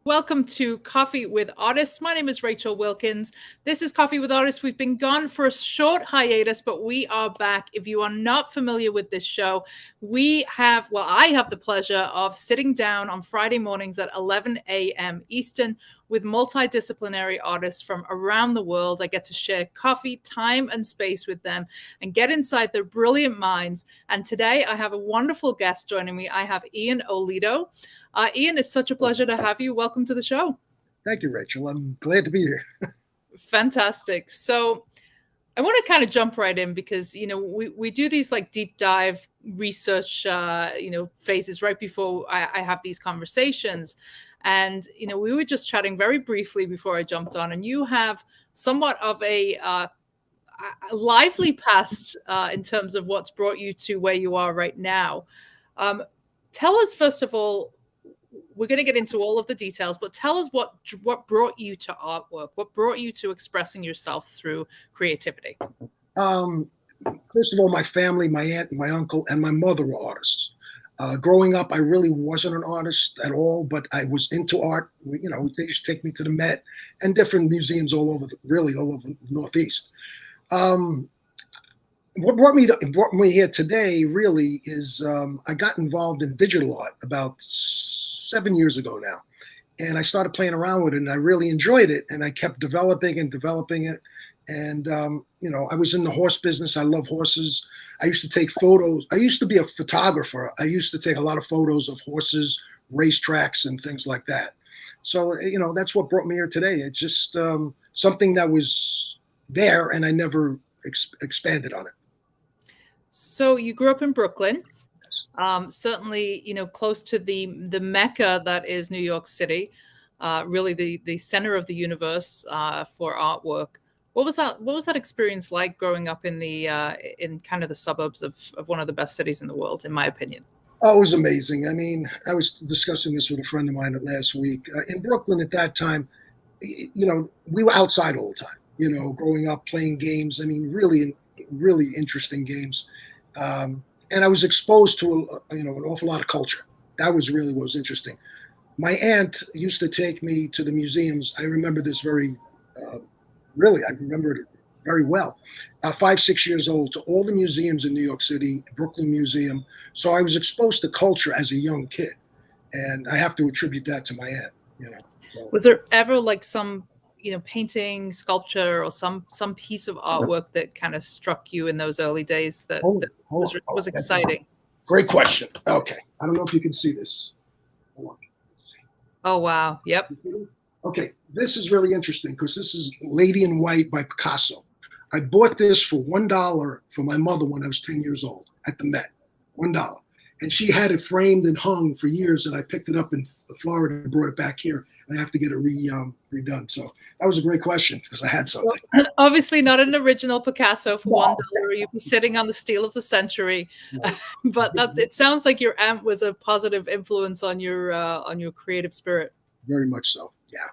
Welcome to Coffee with Artists. My name is Rachel Wilkins. This is Coffee with Artists. We've been gone for a short hiatus, but we are back. If you are not familiar with this show, I have the pleasure of sitting down on Friday mornings at 11 a.m. Eastern with multidisciplinary artists from around the world. I get to share coffee, time, and space with them and get inside their brilliant minds. And today I have a wonderful guest joining me. I have Ian Olido. Ian, it's such a pleasure to have you. Welcome to the show. Thank you, Rachel. I'm glad to be here. Fantastic. So I want to kind of jump right in because, we do these like deep dive research, phases right before I have these conversations. And, we were just chatting very briefly before I jumped on, and you have somewhat of a lively past in terms of what's brought you to where you are right now. Tell us, first of all, we're going to get into all of the details, but tell us what brought you to artwork, what brought you to expressing yourself through creativity. First of all, my family, my aunt, my uncle, and my mother were artists. Growing up, I really wasn't an artist at all, but I was into art. They used to take me to the Met and different museums all over the Northeast. What brought me here today really is I got involved in digital art about 7 years ago now, and I started playing around with it, and I really enjoyed it, and I kept developing it. And I was in the horse business. I love horses. I used to take photos. I used to be a photographer. I used to take a lot of photos of horses, racetracks, and things like that. So that's what brought me here today. It's just something that was there, and I never expanded on it. So you grew up in Brooklyn, certainly, close to the Mecca that is New York City, really the center of the universe for artwork. What was that experience like growing up in in kind of the suburbs of one of the best cities in the world, in my opinion? Oh, it was amazing. I mean, I was discussing this with a friend of mine last week. In Brooklyn at that time, we were outside all the time, growing up playing games. I mean, really interesting games. And I was exposed to, an awful lot of culture. That was really what was interesting. My aunt used to take me to the museums. I remember this I remember it very well. 5, 6 years old, to all the museums in New York City, Brooklyn Museum. So I was exposed to culture as a young kid. And I have to attribute that to my aunt, So. Was there ever like some painting, sculpture, or some piece of artwork that kind of struck you in those early days that was exciting? Great question. Okay. I don't know if you can see this. Hold on. Oh, wow. Yep. Okay. This is really interesting because this is Lady in White by Picasso. I bought this for $1 for my mother when I was 10 years old at the Met. $1. And she had it framed and hung for years, and I picked it up in Florida and brought it back here. And I have to get it redone. So that was a great question because I had something. Well, obviously not an original Picasso for $1. You'd be sitting on the steal of the century. No. But it sounds like your aunt was a positive influence on your creative spirit. Very much so. Yeah.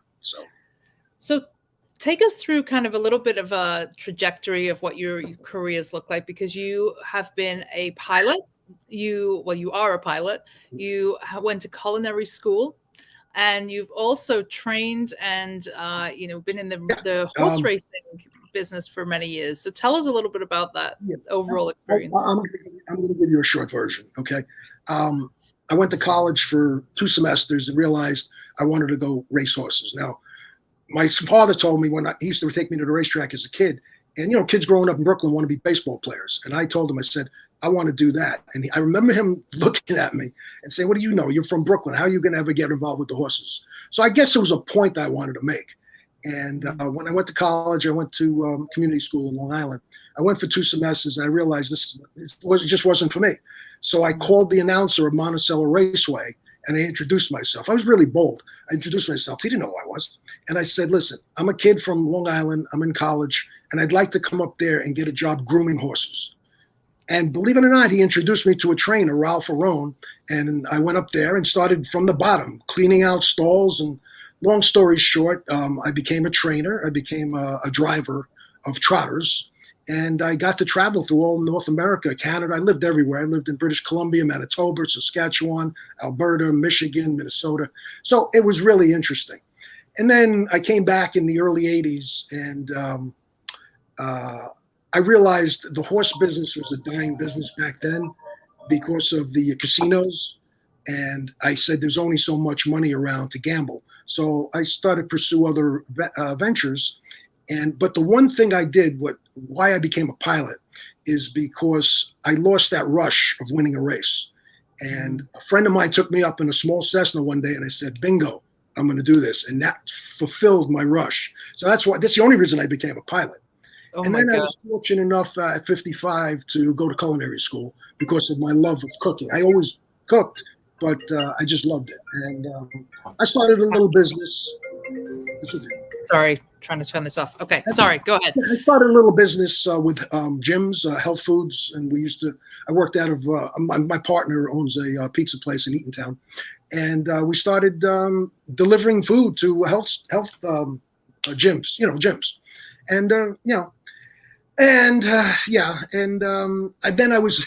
So take us through kind of a little bit of a trajectory of what your careers look like, because you have been a pilot. You are a pilot. You went to culinary school. And you've also trained and, been in the horse racing business for many years. So tell us a little bit about that overall experience. I'm going to give you a short version, okay? I went to college for 2 semesters and realized I wanted to go race horses. Now, my father told me when he used to take me to the racetrack as a kid, and, kids growing up in Brooklyn want to be baseball players. And I told him, I said, I want to do that. And I remember him looking at me and saying, what do you know? You're from Brooklyn. How are you going to ever get involved with the horses? So I guess it was a point I wanted to make. And when I went to college, I went to community school in Long Island. I went for 2 semesters, and I realized it just wasn't for me. So I called the announcer of Monticello Raceway, and I introduced myself. I was really bold. I introduced myself. He didn't know who I was. And I said, listen, I'm a kid from Long Island. I'm in college, and I'd like to come up there and get a job grooming horses. And believe it or not, he introduced me to a trainer, Ralph Arone, and I went up there and started from the bottom, cleaning out stalls. And long story short, I became a trainer. I became a driver of trotters, And I got to travel through all North America, Canada. I lived everywhere. I lived in British Columbia, Manitoba, Saskatchewan, Alberta, Michigan, Minnesota. So it was really interesting. And then I came back in the early 80s, and I realized the horse business was a dying business back then because of the casinos. And I said, there's only so much money around to gamble. So I started to pursue other ventures. But the one thing I did, why I became a pilot, is because I lost that rush of winning a race. And a friend of mine took me up in a small Cessna one day, and I said, bingo, I'm going to do this. And that fulfilled my rush. So that's the only reason I became a pilot. Oh And my then I God. was fortunate enough at 55 to go to culinary school because of my love of cooking. I always cooked, but I just loved it. And I started a little business. Sorry, trying to turn this off. Okay, sorry, go ahead. I started a little business with gyms, health foods, and I worked out of, my partner owns a pizza place in Eatontown, and we started delivering food to health gyms, gyms. And, and then I was,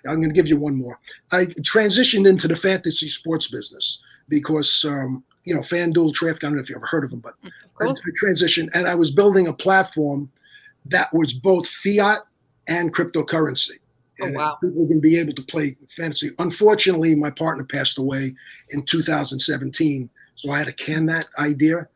I'm going to give you one more. I transitioned into the fantasy sports business because, FanDuel, Traffic, I don't know if you ever heard of them, but I transitioned, and I was building a platform that was both fiat and cryptocurrency. And wow. people can be able to play fantasy. Unfortunately, my partner passed away in 2017, so I had to can that idea.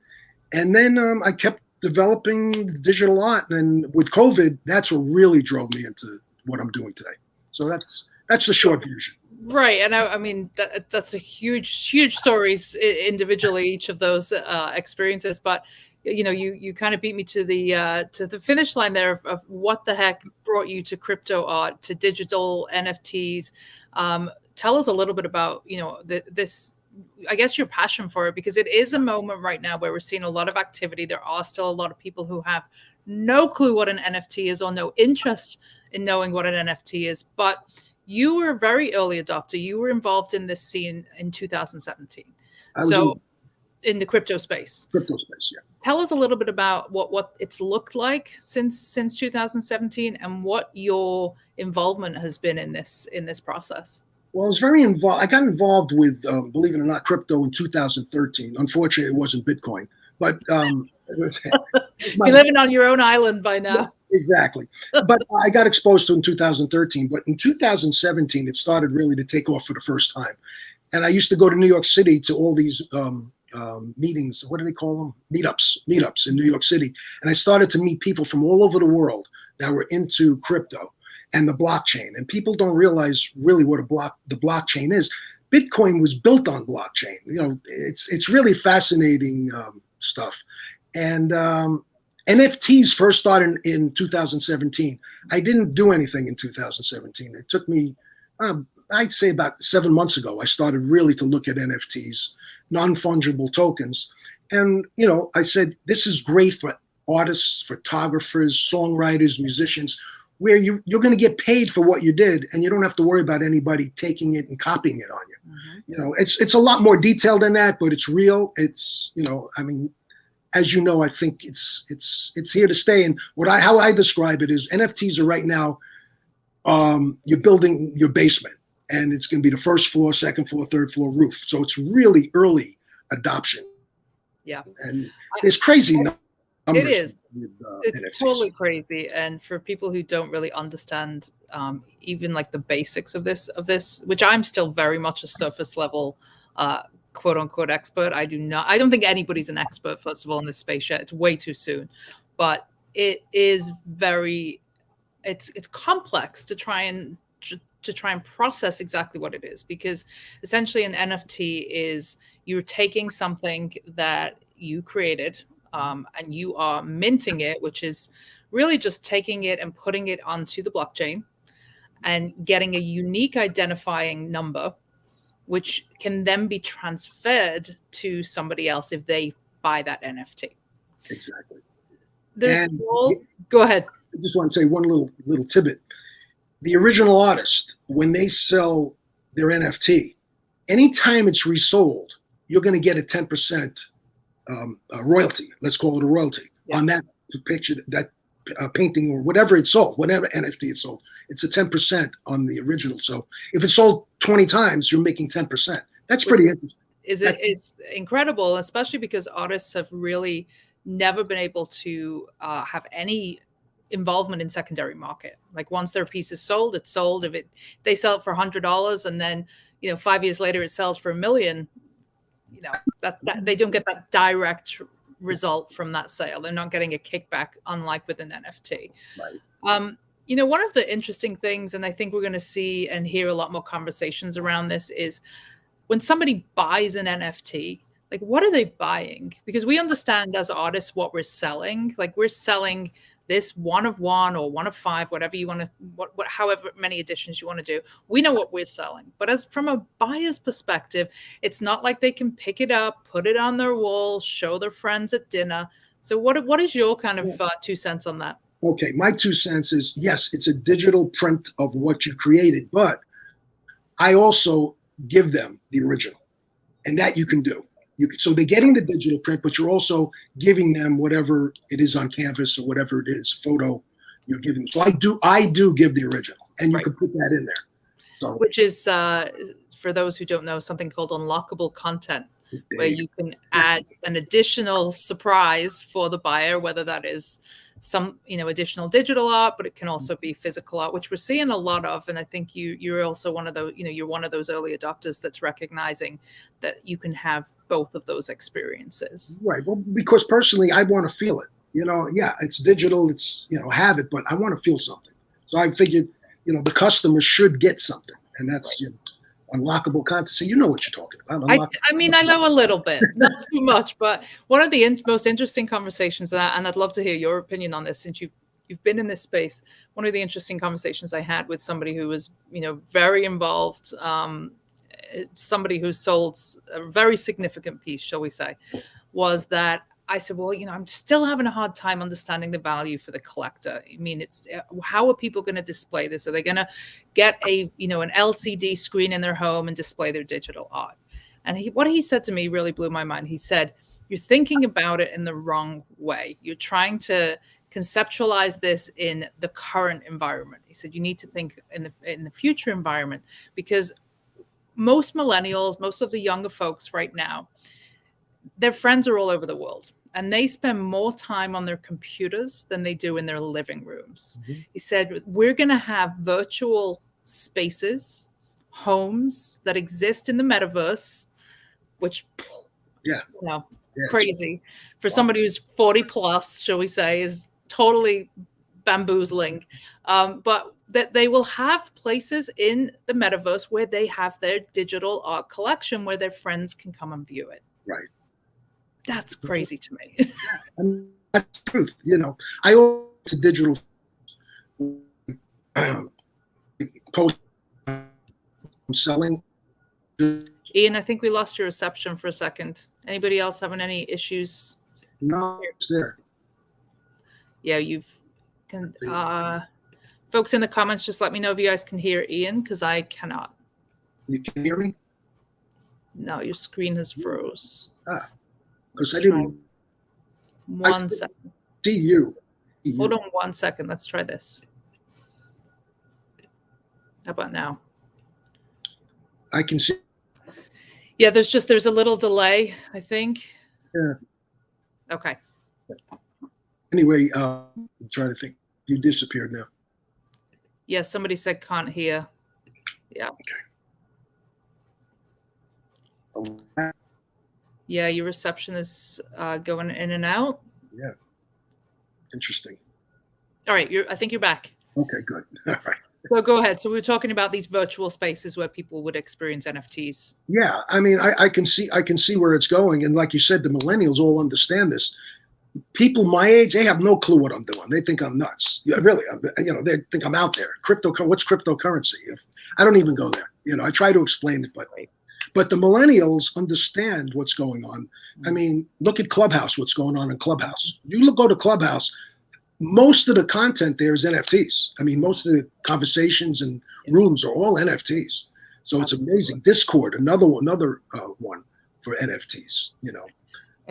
And then I kept developing digital art, and with COVID, that's what really drove me into what I'm doing today. So that's the short version. Right, and I mean that's a huge stories individually, each of those experiences. But you kind of beat me to the finish line there of what the heck brought you to crypto art, to digital NFTs. Tell us a little bit about this. I guess your passion for it, because it is a moment right now where we're seeing a lot of activity. There are still a lot of people who have no clue what an NFT is or no interest in knowing what an NFT is. But you were a very early adopter. You were involved in this scene in 2017. So in the crypto space. Crypto space, yeah. Tell us a little bit about what it's looked like since 2017 and what your involvement has been in this process. Well, I was very involved. I got involved with, believe it or not, crypto in 2013. Unfortunately, it wasn't Bitcoin, but You're living on your own island by now. Yeah, exactly. But I got exposed to it in 2013. But in 2017, it started really to take off for the first time. And I used to go to New York City to all these meetings. What do they call them? Meetups in New York City. And I started to meet people from all over the world that were into crypto and the blockchain. And people don't realize really what the blockchain is. Bitcoin was built on blockchain. It's really fascinating stuff. And NFTs first started in 2017. I didn't do anything in 2017. It took me, I'd say about 7 months ago, I started really to look at NFTs, non-fungible tokens. And, I said, this is great for artists, photographers, songwriters, musicians, where you're going to get paid for what you did, and you don't have to worry about anybody taking it and copying it on you. Mm-hmm. It's a lot more detailed than that, but it's real. It's, as you know, I think it's here to stay. And how I describe it is NFTs are right now, you're building your basement, and it's going to be the first floor, second floor, third floor roof. So it's really early adoption. Yeah. And it's crazy. It is. It's NFTs. Totally crazy. And for people who don't really understand even like the basics of this, which I'm still very much a surface level quote unquote expert. I don't think anybody's an expert, first of all, in this space yet. It's way too soon. But it is it's complex to try and process exactly what it is, because essentially an NFT is you're taking something that you created and you are minting it, which is really just taking it and putting it onto the blockchain and getting a unique identifying number, which can then be transferred to somebody else if they buy that NFT. Exactly. Go ahead. I just want to say one little tidbit. The original artist, when they sell their NFT, anytime it's resold, you're going to get a 10% royalty. Let's call it a royalty on that picture, that painting or whatever it sold, whatever NFT it sold, it's a 10% on the original. So if it sold 20 times, you're making 10%. That's pretty interesting. It's incredible, especially because artists have really never been able to have any involvement in secondary market. Like once their piece is sold, it's sold. If they sell it for $100 and then 5 years later it sells for $1 million, that they don't get that direct result from that sale. They're not getting a kickback, unlike with an NFT. Right. One of the interesting things, and I think we're going to see and hear a lot more conversations around this, is when somebody buys an NFT, like what are they buying? Because we understand as artists what we're selling. Like we're selling this 1 of 1 or 1 of 5, whatever you want to, however many editions you want to do. We know what we're selling. But as from a buyer's perspective, it's not like they can pick it up, put it on their wall, show their friends at dinner. So what is your kind of 2 cents on that? Okay, my 2 cents is, yes, it's a digital print of what you created, but I also give them the original, and that you can do. So they're getting the digital print, but you're also giving them whatever it is on canvas or whatever it is, photo you're giving them. So I do give the original, and you can put that in there. So, which is, for those who don't know, something called unlockable content, where you can add an additional surprise for the buyer, whether that is some additional digital art, but it can also be physical art, which we're seeing a lot of. And I think you're also one of those, you're one of those early adopters that's recognizing that you can have both of those experiences. Right. Well, because personally, I want to feel it. Yeah, it's digital, it's have it, but I want to feel something. So I figured, the customer should get something, and that's unlockable content. So you know what you're talking about. I mean, I know a little bit, not too much, but one of the most interesting conversations, and I'd love to hear your opinion on this since you've been in this space. One of the interesting conversations I had with somebody who was, very involved, somebody who sold a very significant piece, shall we say, was that I said, well, I'm still having a hard time understanding the value for the collector. I mean, it's how are people going to display this? Are they going to get an LCD screen in their home and display their digital art? And what he said to me really blew my mind. He said, you're thinking about it in the wrong way. You're trying to conceptualize this in the current environment. He said, you need to think in the future environment, because most millennials, most of the younger folks right now, their friends are all over the world, and they spend more time on their computers than they do in their living rooms. Mm-hmm. He said, we're going to have virtual spaces, homes that exist in the metaverse, which, crazy for somebody who's 40 plus, shall we say, is totally bamboozling. But that they will have places in the metaverse where they have their digital art collection where their friends can come and view it. Right. That's crazy to me. And that's the truth. I also to digital post selling. Ian, I think we lost your reception for a second. Anybody else having any issues? No, it's there. Yeah, folks in the comments, just let me know if you guys can hear Ian, because I cannot. You can hear me? No, your screen has froze. Because I didn't. One second. See you. Hold on 1 second. Let's try this. How about now? I can see. Yeah, there's a little delay, I think. Yeah. Okay. Anyway, I'm trying to think. You disappeared now. Yeah, somebody said can't hear. Yeah. Okay. Yeah, your reception is going in and out. Yeah. Interesting. All right, I think you're back. Okay, good. All right. So go ahead. So we were talking about these virtual spaces where people would experience NFTs. Yeah, I mean, I can see where it's going, and like you said, the millennials all understand this. People my age, they have no clue what I'm doing. They think I'm nuts. Yeah, really, they think I'm out there. What's cryptocurrency? I don't even go there. I try to explain it, but the millennials understand what's going on. I mean, look at Clubhouse. What's going on in Clubhouse? Go to Clubhouse. Most of the content there is NFTs. I mean, most of the conversations and rooms are all NFTs. So it's amazing. Discord, another one for NFTs.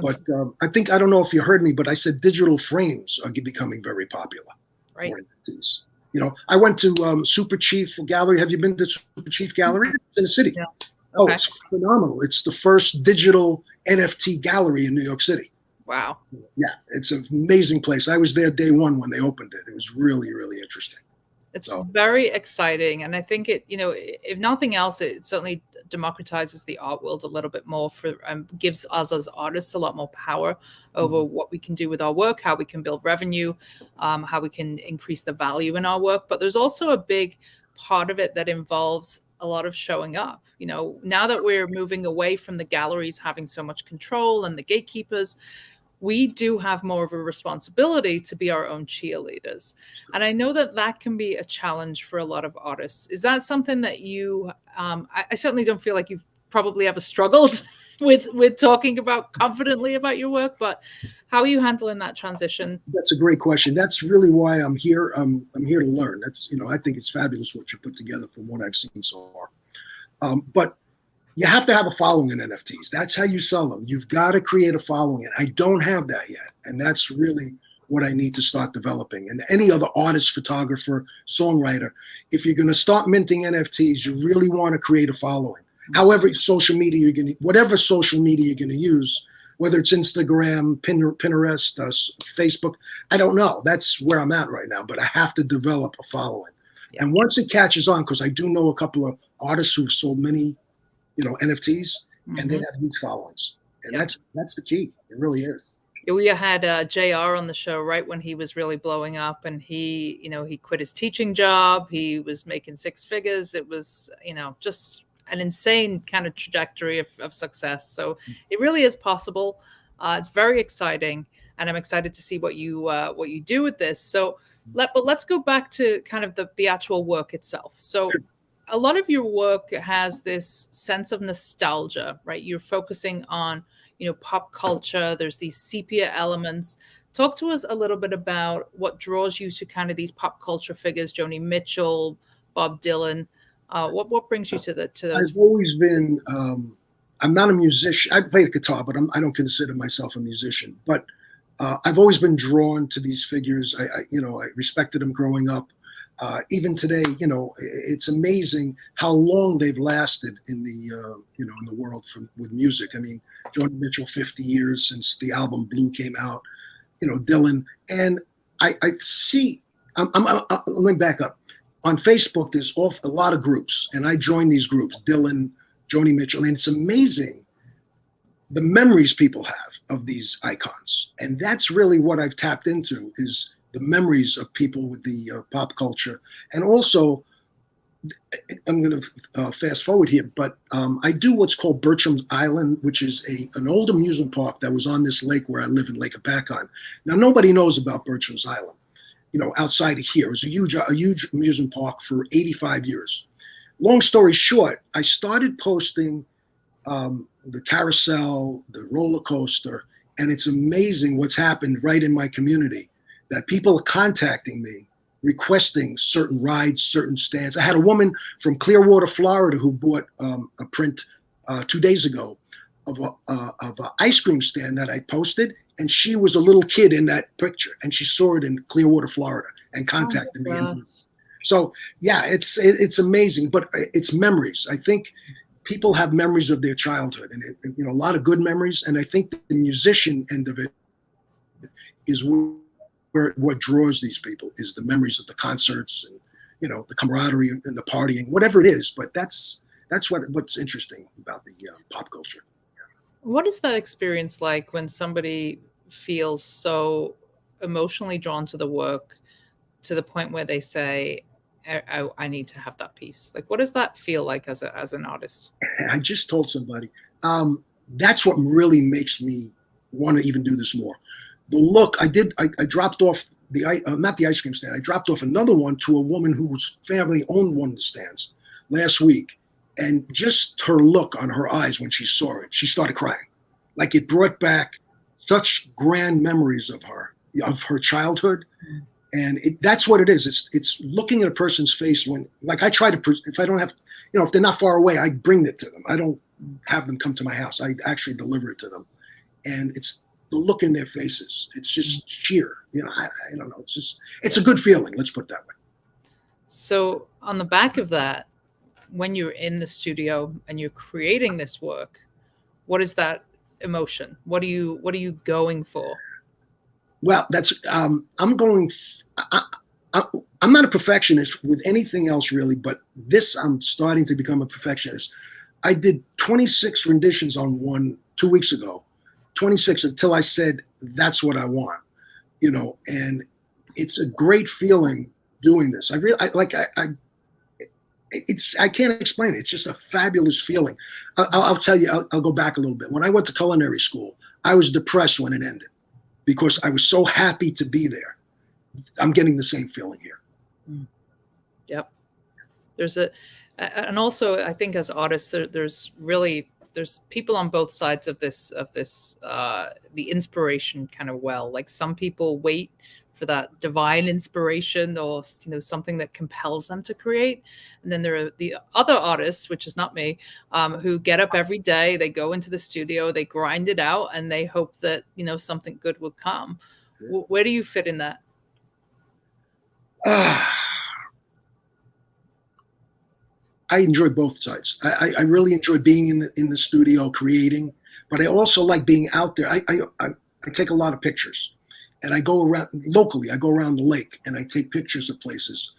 But I think, I don't know if you heard me, but I said digital frames are becoming very popular Right. for NFTs. I went to Super Chief Gallery. Have you been to Super Chief Gallery? It's in the city. Yeah. Oh, Okay. it's phenomenal. It's the first digital NFT gallery in New York City. Wow. Yeah, it's an amazing place. I was there day one when they opened it. It was really, really interesting. It's very exciting. And I think if nothing else, it certainly democratizes the art world a little bit more gives us as artists a lot more power over what we can do with our work, how we can build revenue, how we can increase the value in our work. But there's also a big part of it that involves a lot of showing up. Now that we're moving away from the galleries having so much control and the gatekeepers, we do have more of a responsibility to be our own cheerleaders. And I know that can be a challenge for a lot of artists. Is that something that you, I certainly don't feel like you've probably ever struggled with talking about confidently about your work, but how are you handling that transition? That's a great question. That's really why I'm here. I'm here to learn. I think it's fabulous what you put together from what I've seen so far. But you have to have a following in NFTs. That's how you sell them. You've got to create a following. And I don't have that yet. And that's really what I need to start developing. And any other artist, photographer, songwriter, if you're going to start minting NFTs, you really want to create a following. However, social media whatever social media you're going to use, whether it's Instagram, Pinterest, Facebook, I don't know. That's where I'm at right now. But I have to develop a following. Yeah. And once it catches on, because I do know a couple of artists who've sold many NFTs, and they have huge followings, and that's the key. It really is. We had JR on the show right when he was really blowing up, and he quit his teaching job. He was making six figures. It was just an insane kind of trajectory of success. So it really is possible. It's very exciting, and I'm excited to see what you do with this. So let's go back to kind of the actual work itself. So. Sure. A lot of your work has this sense of nostalgia, right? You're focusing on, pop culture. There's these sepia elements. Talk to us a little bit about what draws you to kind of these pop culture figures, Joni Mitchell, Bob Dylan. What brings you to those? I've always been. I'm not a musician. I play the guitar, but I don't consider myself a musician. But I've always been drawn to these figures. I respected them growing up. Even today, it's amazing how long they've lasted in the in the world with music. I mean, Joni Mitchell, 50 years since the album Blue came out. Dylan, and I see. Let me back up. On Facebook, there's a lot of groups, and I join these groups. Dylan, Joni Mitchell, and it's amazing the memories people have of these icons, and that's really what I've tapped into is the memories of people with the pop culture. And also, I'm going to fast forward here, but I do what's called Bertram's Island, which is an old amusement park that was on this lake where I live in Lake Apacon. Now, nobody knows about Bertram's Island, outside of here. It was a huge amusement park for 85 years. Long story short, I started posting the carousel, the roller coaster, and it's amazing what's happened right in my community. That people are contacting me, requesting certain rides, certain stands. I had a woman from Clearwater, Florida, who bought a print 2 days ago of an ice cream stand that I posted, and she was a little kid in that picture, and she saw it in Clearwater, Florida, and contacted me. So yeah, it's amazing, but it's memories. I think people have memories of their childhood, and a lot of good memories. And I think the musician end of it is what draws these people is the memories of the concerts and the camaraderie and the partying, whatever it is. But that's what's interesting about the pop culture. What is that experience like when somebody feels so emotionally drawn to the work to the point where they say, I need to have that piece? Like, what does that feel like as an artist? I just told somebody, that's what really makes me want to even do this more. The look I dropped off not the ice cream stand. I dropped off another one to a woman whose family owned one of the stands last week. And just her look on her eyes when she saw it, she started crying. Like it brought back such grand memories of her childhood. And that's what it is. It's looking at a person's face when, like I try to, if I don't have, if they're not far away, I bring it to them. I don't have them come to my house. I actually deliver it to them. and it's the look in their faces. It's just sheer. I don't know. It's a good feeling. Let's put it that way. So on the back of that, when you're in the studio and you're creating this work, what is that emotion? What are you going for? Well, I'm going. I'm not a perfectionist with anything else really, but this I'm starting to become a perfectionist. I did 26 renditions on one 2 weeks ago, 26 until I said that's what I want, and it's a great feeling doing this. I can't explain it. It's just a fabulous feeling. I'll tell you. I'll go back a little bit. When I went to culinary school, I was depressed when it ended because I was so happy to be there. I'm getting the same feeling here. Yep. And also I think as artists, there's people on both sides of this, the inspiration kind of well. Like some people wait for that divine inspiration or something that compels them to create, and then there are the other artists, which is not me, who get up every day, they go into the studio, they grind it out, and they hope that something good will come. Where do you fit in that? I enjoy both sides. I really enjoy being in the studio creating, but I also like being out there. I take a lot of pictures, and I go around locally. I go around the lake and I take pictures of places.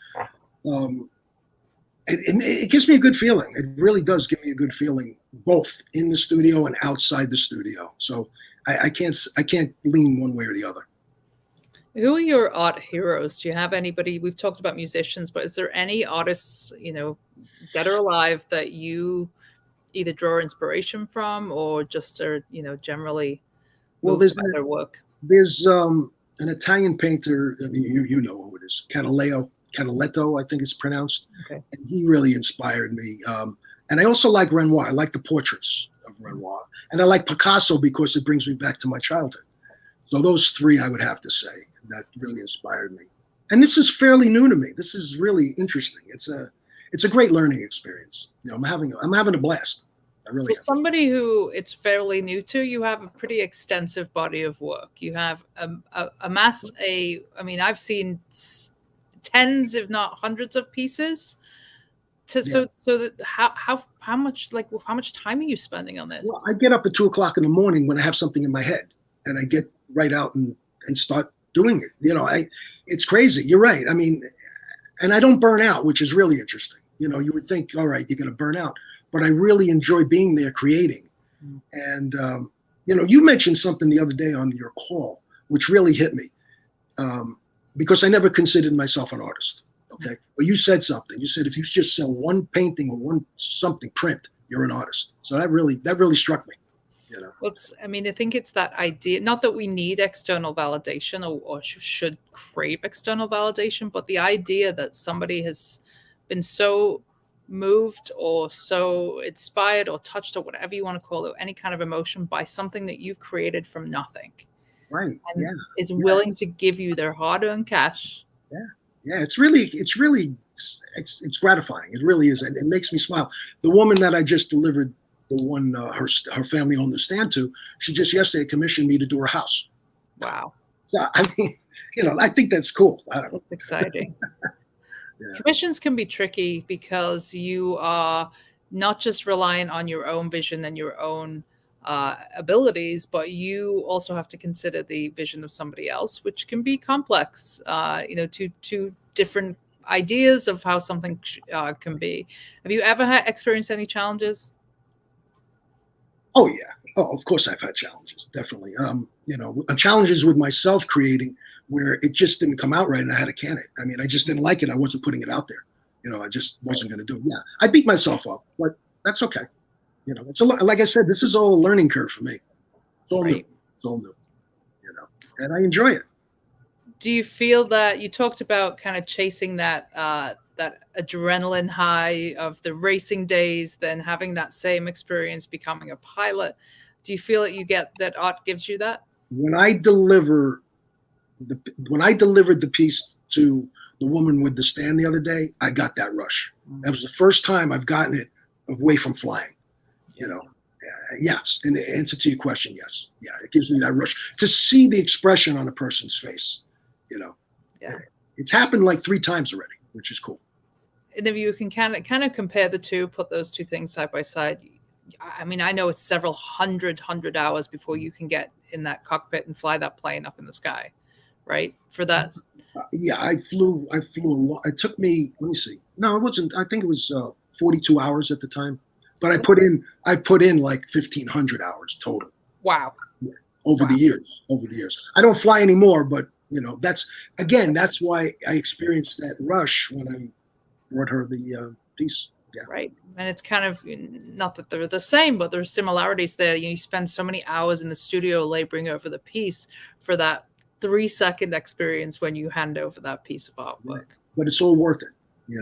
It gives me a good feeling. It really does give me a good feeling, both in the studio and outside the studio. So I can't lean one way or the other. Who are your art heroes? Do you have anybody? We've talked about musicians, but is there any artists, dead or alive, that you either draw inspiration from or just are, generally moved by their work? There's an Italian painter, I mean, you know who it is, Canaletto, I think it's pronounced. Okay. And he really inspired me. And I also like Renoir. I like the portraits of Renoir. And I like Picasso because it brings me back to my childhood. So those three I would have to say that really inspired me. And this is fairly new to me. This is really interesting. It's a great learning experience. I'm having a blast. I really am. For somebody who it's fairly new to, you have a pretty extensive body of work. You have amassed I've seen tens, if not hundreds of pieces. So how much time are you spending on this? Well, I get up at 2:00 in the morning when I have something in my head, and I get right out and start doing it. It's crazy. You're right. I mean, and I don't burn out, which is really interesting. You would think, all right, you're going to burn out, but I really enjoy being there creating. And, you mentioned something the other day on your call, which really hit me, because I never considered myself an artist. Okay. But you said something. You said, if you just sell one painting or one something print, you're an artist. So that really struck me. Well, I think it's that idea, not that we need external validation or should crave external validation, but the idea that somebody has been so moved or so inspired or touched or whatever you want to call it, any kind of emotion by something that you've created from nothing. Right. And is willing to give you their hard-earned cash. Yeah. It's gratifying. It really is. And it makes me smile. The woman that I just delivered the one her family owned the stand to, she just yesterday commissioned me to do her house. Wow. So I mean, I think that's cool. I don't know. That's exciting. Yeah. Commissions can be tricky because you are not just reliant on your own vision and your own abilities, but you also have to consider the vision of somebody else, which can be complex. Two different ideas of how something can be. Have you ever experienced any challenges? Oh yeah. Oh, of course I've had challenges. Definitely. Challenges with myself creating where it just didn't come out right and I had to can it. I mean, I just didn't like it. I wasn't putting it out there. I just wasn't going to do it. Yeah. I beat myself up, but that's okay. It's like I said, this is all a learning curve for me. It's all new. It's all new, and I enjoy it. Do you feel that you talked about kind of chasing that adrenaline high of the racing days, then having that same experience becoming a pilot? Do you feel that you get that art gives you that? When I delivered the piece to the woman with the stand the other day, I got that rush. That was the first time I've gotten it away from flying, Yes. And the answer to your question, yes. Yeah, it gives me that rush to see the expression on a person's face. You know, Yeah. it's happened like 3 times already, which is cool. And if you can kind of compare the two, put those two things side by side. I mean, I know it's several hundred hours before you can get in that cockpit and fly that plane up in the sky, right? For that. Yeah, I flew a lot. It took me, let me see. No, it wasn't. I think it was 42 hours at the time. But I put in like 1,500 hours total. Wow. Yeah, over the years. I don't fly anymore, but that's why I experienced that rush when I brought her the piece. Yeah. Right. And it's kind of, not that they're the same, but there's similarities there. You spend so many hours in the studio laboring over the piece for that 3-second experience when you hand over that piece of artwork. Right. But it's all worth it.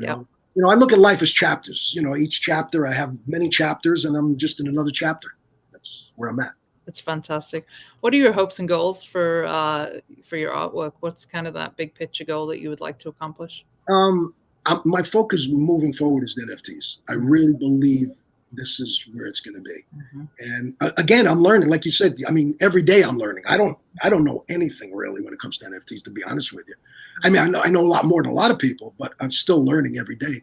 I look at life as chapters. Each chapter, I have many chapters, and I'm just in another chapter. That's where I'm at. That's fantastic. What are your hopes and goals for your artwork? What's kind of that big picture goal that you would like to accomplish? My focus moving forward is the NFTs. I really believe this is where it's going to be. Mm-hmm. And again, I'm learning. Like you said, I mean, every day I'm learning. I don't know anything really when it comes to NFTs, to be honest with you. I mean, I know a lot more than a lot of people, but I'm still learning every day.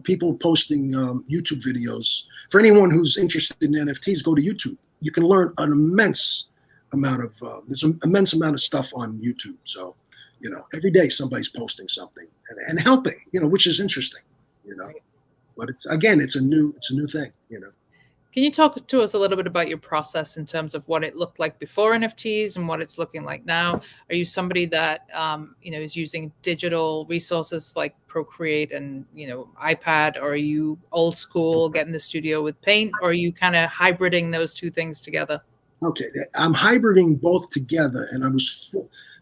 People posting YouTube videos. For anyone who's interested in NFTs, go to YouTube. You can learn an immense amount of there's an immense amount of stuff on YouTube. So, every day somebody's posting something and helping, which is interesting, But it's a new thing, Can you talk to us a little bit about your process in terms of what it looked like before NFTs and what it's looking like now? Are you somebody that is using digital resources like Procreate and iPad, or are you old school, get in the studio with paint, or are you kind of hybriding those two things together? Okay, I'm hybriding both together, and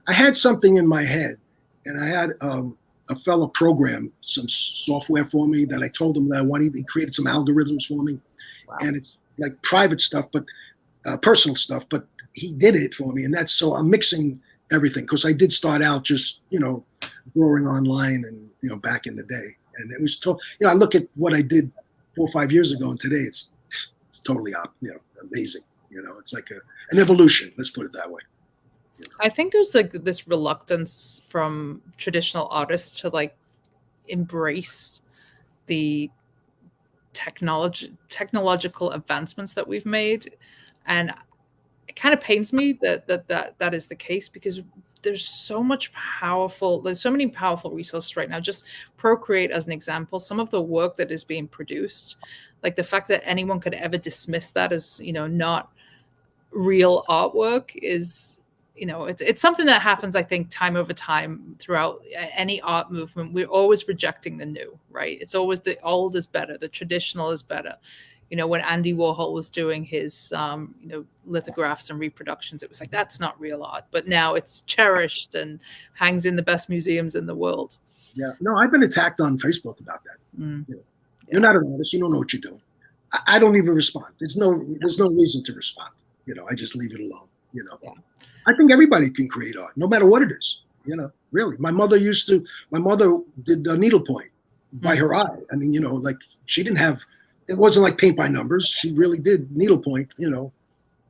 I had something in my head, and I had a fellow program some software for me that I told him that I wanted. He created some algorithms for me. Wow. And it's like private stuff, but personal stuff, but he did it for me. And so I'm mixing everything, because I did start out just, growing online and, back in the day. And it was, I look at what I did 4 or 5 years ago, and today it's totally, amazing. It's like an evolution. Let's put it that way. I think there's like this reluctance from traditional artists to like embrace the technological advancements that we've made, and it kind of pains me that is the case, because there's so many powerful resources right now. Just Procreate as an example, some of the work that is being produced, like the fact that anyone could ever dismiss that as not real artwork is it's something that happens, I think, time over time throughout any art movement. We're always rejecting the new, right? It's always the old is better, the traditional is better. When Andy Warhol was doing his lithographs and reproductions, it was like, that's not real art, but now it's cherished and hangs in the best museums in the world. Yeah, no, I've been attacked on Facebook about that. You're not an artist, you don't know what you're doing. I don't even respond. There's no reason to respond. I just leave it alone. Yeah. I think everybody can create art, no matter what it is. Really. My mother did needlepoint by her eye. I mean, like she didn't have, it wasn't like paint by numbers. She really did needlepoint,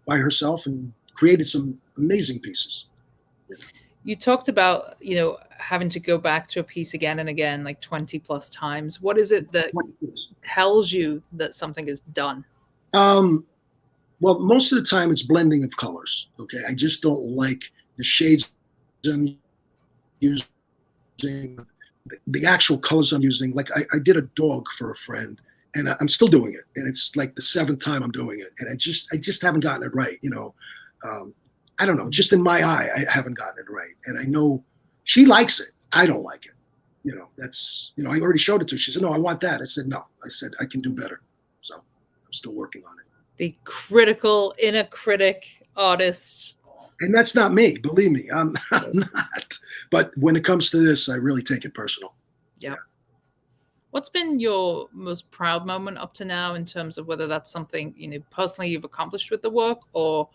by herself, and created some amazing pieces. You talked about, having to go back to a piece again and again, like 20 plus times. What is it that tells you that something is done? Well, most of the time it's blending of colors. Okay. I just don't like the shades I'm using, the actual colors I'm using. Like I did a dog for a friend, and I'm still doing it. And it's like the 7th time I'm doing it. And I just haven't gotten it right. I don't know, just in my eye, I haven't gotten it right. And I know she likes it. I don't like it. That's, I already showed it to her. She said, no, I want that. I said, no, I said, I can do better. So I'm still working on it. The critical inner critic artist. And that's not me, believe me, I'm not. But when it comes to this, I really take it personal. Yeah. What's been your most proud moment up to now, in terms of whether that's something, personally you've accomplished with the work, or,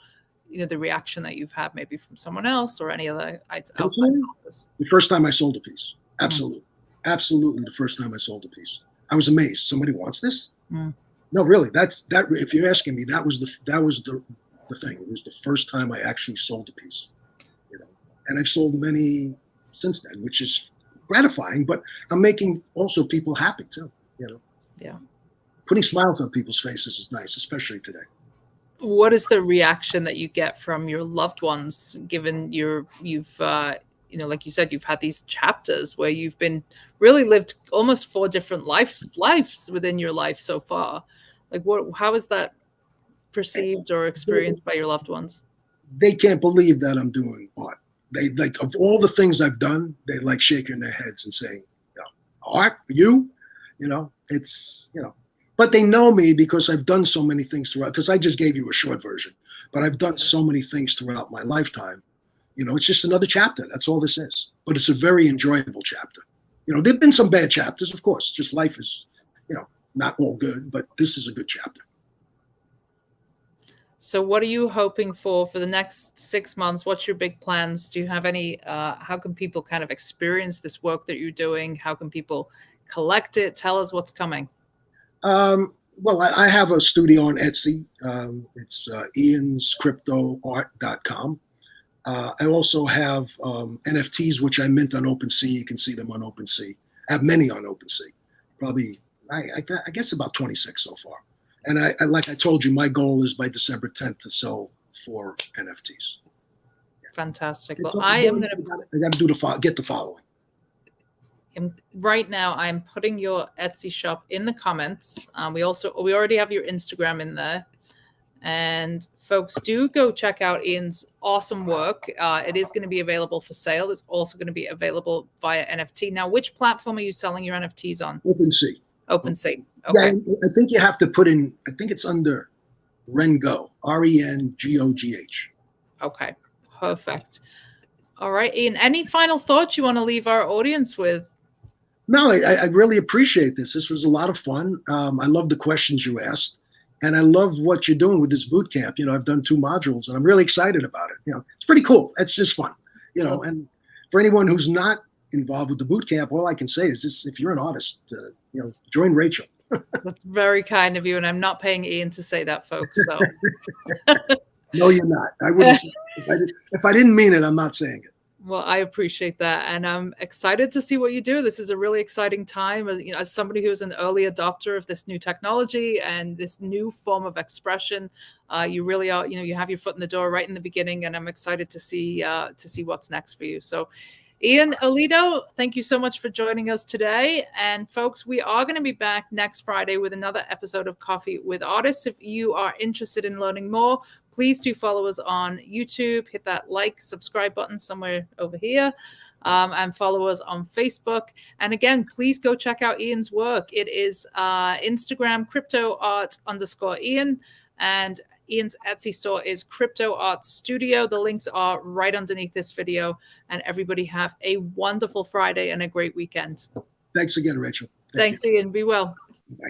the reaction that you've had maybe from someone else or any other outside sources? The first time I sold a piece. Absolutely. Absolutely. The first time I sold a piece. I was amazed. Somebody wants this? No, really, that's that. If you're asking me, that was the thing. It was the first time I actually sold a piece, you know, and I've sold many since then, which is gratifying. But I'm making also people happy too. You know, Yeah. putting smiles on people's faces is nice, especially today. What is the reaction that you get from your loved ones, given you've like you said, you've had these chapters where you've been really lived almost 4 different lives within your life so far? Like, how is that perceived or experienced by your loved ones? They can't believe that I'm doing art. They like of all the things I've done, they like shaking their heads and saying, art, it's but they know me because I've done so many things throughout. Because I just gave you a short version, but I've done so many things throughout my lifetime. It's just another chapter. That's all this is. But it's a very enjoyable chapter. There've been some bad chapters, of course. Just life is, not all good, but this is a good chapter. So what are you hoping for the next 6 months? What's your big plans? Do you have any, how can people kind of experience this work that you're doing? How can people collect it? Tell us what's coming. Well, I have a studio on Etsy. It's ianscryptoart.com. I also have NFTs, which I mint on OpenSea. You can see them on OpenSea. I have many on OpenSea. Probably, I guess about 26 so far. And I like I told you, my goal is by December 10th to sell 4 NFTs. Fantastic. Well, I am going to. I got to get the following. Right now, I'm putting your Etsy shop in the comments. We already have your Instagram in there. And folks, do go check out Ian's awesome work. It is going to be available for sale. It's also going to be available via NFT. Now, which platform are you selling your NFTs on? OpenSea. OpenSea. Okay. Yeah, I think you have to put in, I think it's under Rengo, RENGOGH. Okay, perfect. All right, Ian, any final thoughts you want to leave our audience with? No, I really appreciate this. This was a lot of fun. I love the questions you asked. And I love what you're doing with this boot camp. I've done 2 modules and I'm really excited about it. It's pretty cool. It's just fun, and for anyone who's not involved with the boot camp, all I can say is this: if you're an artist, join Rachel. That's very kind of you. And I'm not paying Ian to say that, folks. So No, you're not. I wouldn't say if I didn't mean it, I'm not saying it. Well, I appreciate that. And I'm excited to see what you do. This is a really exciting time. As somebody who is an early adopter of this new technology and this new form of expression, you really are, you have your foot in the door right in the beginning. And I'm excited to see what's next for you. So Ian Alito, thank you so much for joining us today. And folks, we are going to be back next Friday with another episode of Coffee with Artists. If you are interested in learning more, please do follow us on YouTube. Hit that subscribe button somewhere over here. And follow us on Facebook. And again, please go check out Ian's work. It is Instagram, cryptoart_Ian. And Ian's Etsy store is Crypto Art Studio. The links are right underneath this video. And everybody have a wonderful Friday and a great weekend. Thanks again, Rachel. Thanks, Ian. Be well. Bye.